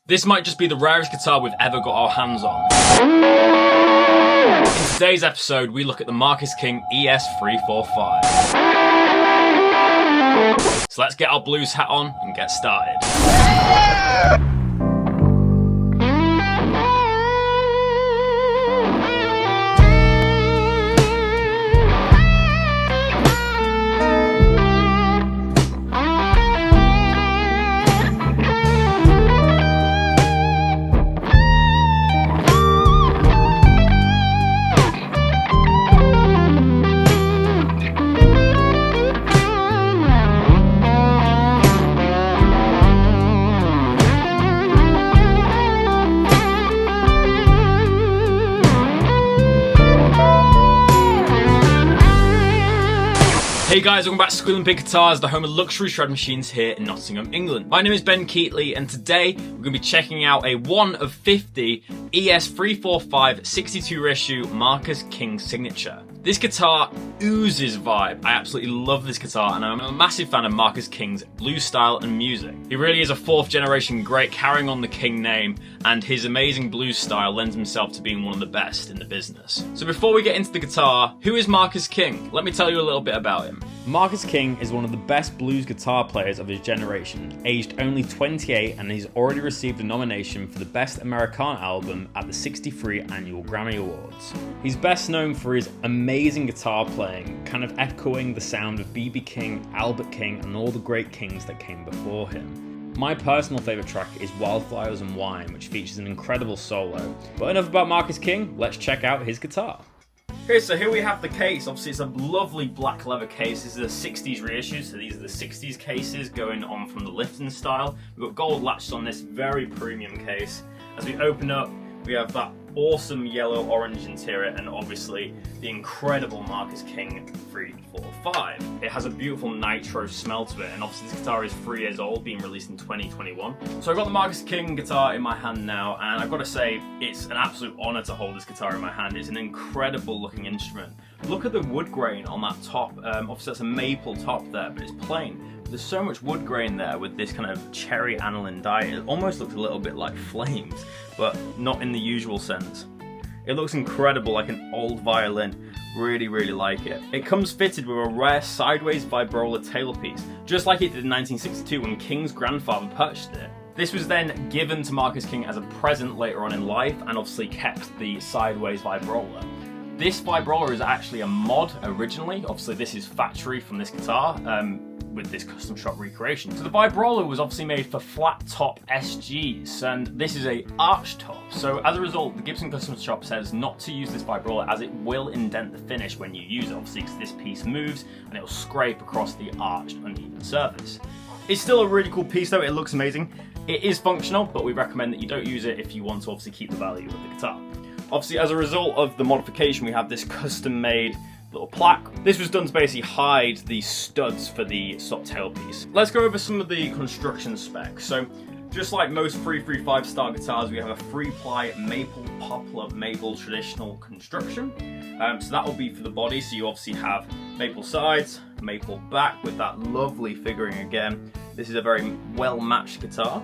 This might just be the rarest guitar we've ever got our hands on. In today's episode, we look at the Marcus King ES-345. So let's get our blues hat on and get started. Hey guys, welcome back to Squealing Pig Guitars, the home of luxury shred machines here in Nottingham, England. My name is Ben Keightley, and today we're going to be checking out a 1 of 50 ES-345 62 reissue Marcus King signature. This guitar oozes vibe. I absolutely love this guitar, and I'm a massive fan of Marcus King's blues style and music. He really is a 4th generation great, carrying on the King name, and his amazing blues style lends himself to being one of the best in the business. So before we get into the guitar, who is Marcus King? Let me tell you a little bit about him. Marcus King is one of the best blues guitar players of his generation, aged only 28, and he's already received a nomination for the Best Americana Album at the 63 Annual Grammy Awards. He's best known for his amazing guitar playing, kind of echoing the sound of B.B. King, Albert King, and all the great kings that came before him. My personal favourite track is Wildflowers and Wine, which features an incredible solo. But enough about Marcus King, let's check out his guitar. Okay, so here we have the case. Obviously it's a lovely black leather case. This is a 60s reissue, so these are the 60s cases going on from the Lifton style. We've got gold latches on this very premium case. As we open up, we have that awesome yellow-orange interior and obviously the incredible Marcus King 345. It has a beautiful nitro smell to it, and obviously this guitar is 3 years old, being released in 2021. So I've got the Marcus King guitar in my hand now, and I've got to say it's an absolute honour to hold this guitar in my hand. It's an incredible looking instrument. Look at the wood grain on that top. Obviously that's a maple top there, but it's plain. There's so much wood grain there with this kind of cherry aniline dye. It almost looks a little bit like flames, but not in the usual sense. It looks incredible, like an old violin. Really, really like it. It comes fitted with a rare sideways vibrola tailpiece, just like it did in 1962 when King's grandfather purchased it. This was then given to Marcus King as a present later on in life, and obviously kept the sideways vibrola. This vibrola is actually a mod originally. Obviously this is factory from this guitar, with this custom shop recreation. So the vibrola was obviously made for flat top SGs, and this is a arch top. So as a result, the Gibson custom shop says not to use this vibrola as it will indent the finish when you use it, obviously because this piece moves and it will scrape across the arched uneven surface. It's still a really cool piece though, it looks amazing. It is functional, but we recommend that you don't use it if you want to obviously keep the value of the guitar. Obviously as a result of the modification, we have this custom made little plaque. This was done to basically hide the studs for the stop tailpiece. Let's go over some of the construction specs. So just like most 335 style guitars, we have a 3-ply maple poplar maple traditional construction. So that will be for the body. So you obviously have maple sides, maple back with that lovely figuring again. This is a very well matched guitar.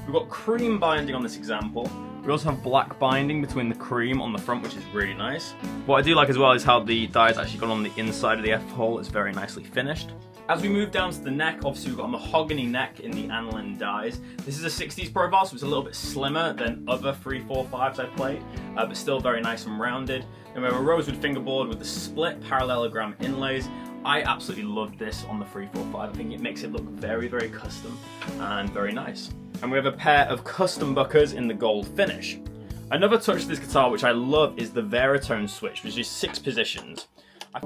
We've got cream binding on this example. We also have black binding between the cream on the front, which is really nice. What I do like as well is how the die is actually gone on the inside of the F-hole. It's very nicely finished. As we move down to the neck, obviously we've got a mahogany neck in the aniline dies. This is a 60s profile, so it's a little bit slimmer than other 345s I've played, but still very nice and rounded. Then we have a rosewood fingerboard with the split parallelogram inlays. I absolutely love this on the 345. I think it makes it look very, very custom and very nice. And we have a pair of custom buckers in the gold finish. Another touch to this guitar which I love is the Veritone switch, which is 6 positions. I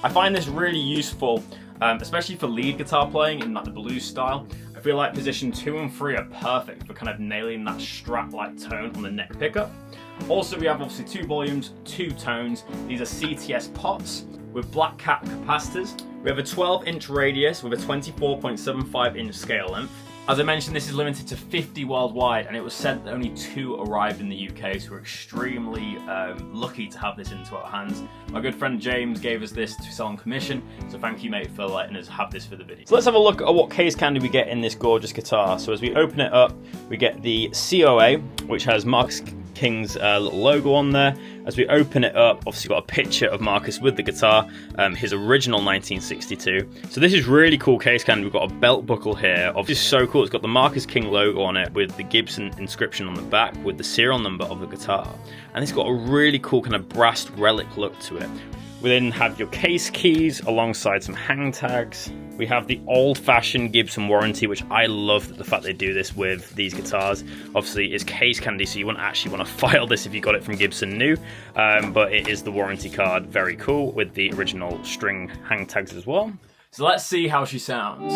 find this really useful, especially for lead guitar playing in like the blues style. I feel like position 2 and 3 are perfect for kind of nailing that Strat-like tone on the neck pickup. Also, we have obviously 2 volumes, 2 tones. These are CTS pots with black cap capacitors. We have a 12-inch radius with a 24.75-inch scale length. As I mentioned, this is limited to 50 worldwide, and it was said that only 2 arrived in the UK, so we're extremely lucky to have this into our hands. My good friend James gave us this to sell on commission, so thank you, mate, for letting us have this for the video. So let's have a look at what case candy we get in this gorgeous guitar. So as we open it up, we get the COA, which has Marcus King's little logo on there. As we open it up, obviously got a picture of Marcus with the guitar, his original 1962. So this is really cool case candy. We've got a belt buckle here. Obviously so cool. It's got the Marcus King logo on it with the Gibson inscription on the back with the serial number of the guitar. And it's got a really cool kind of brass relic look to it. We then have your case keys alongside some hang tags. We have the old-fashioned Gibson warranty, which I love the fact they do this with these guitars. Obviously, it's case candy, so you wouldn't actually want to file this if you got it from Gibson new, but it is the warranty card. Very cool, with the original string hang tags as well. So let's see how she sounds.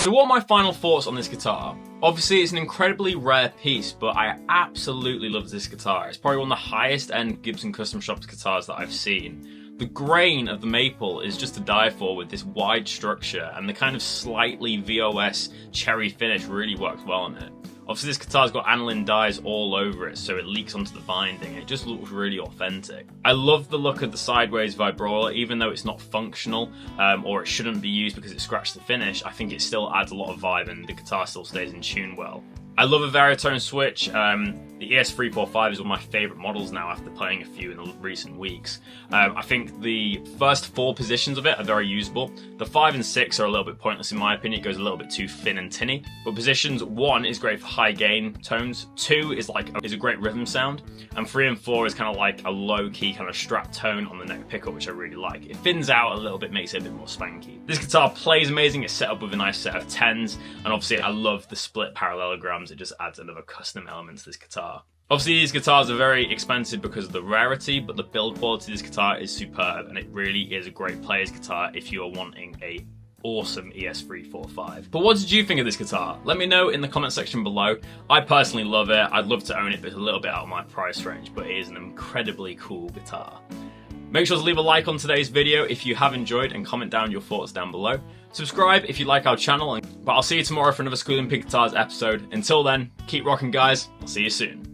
So what are my final thoughts on this guitar? Obviously it's an incredibly rare piece, but I absolutely love this guitar. It's probably one of the highest end Gibson custom shopped guitars that I've seen. The grain of the maple is just to die for with this wide structure, and the kind of slightly VOS cherry finish really works well on it. Obviously this guitar's got aniline dyes all over it, so it leaks onto the binding. It just looks really authentic. I love the look of the sideways vibrola, even though it's not functional, or it shouldn't be used because it scratched the finish. I think it still adds a lot of vibe and the guitar still stays in tune well. I love a Varitone switch. The ES-345 is one of my favourite models now after playing a few in the recent weeks. I think the first 4 positions of it are very usable. The 5 and 6 are a little bit pointless in my opinion. It goes a little bit too thin and tinny. But positions 1 is great for high gain tones. 2 is a great rhythm sound. And 3 and 4 is kind of like a low key kind of strap tone on the neck pickup, which I really like. It thins out a little bit, makes it a bit more spanky. This guitar plays amazing. It's set up with a nice set of 10s. And obviously I love the split parallelograms. It just adds another custom element to this guitar. Obviously these guitars are very expensive because of the rarity, but the build quality of this guitar is superb and it really is a great player's guitar if you are wanting a awesome ES-345. But what did you think of this guitar? Let me know in the comment section below. I personally love it. I'd love to own it, but it's a little bit out of my price range, but it is an incredibly cool guitar. Make sure to leave a like on today's video if you have enjoyed and comment down your thoughts down below. Subscribe if you like our channel, but I'll see you tomorrow for another Squealing Pig Guitars episode. Until then, keep rocking guys. I'll see you soon.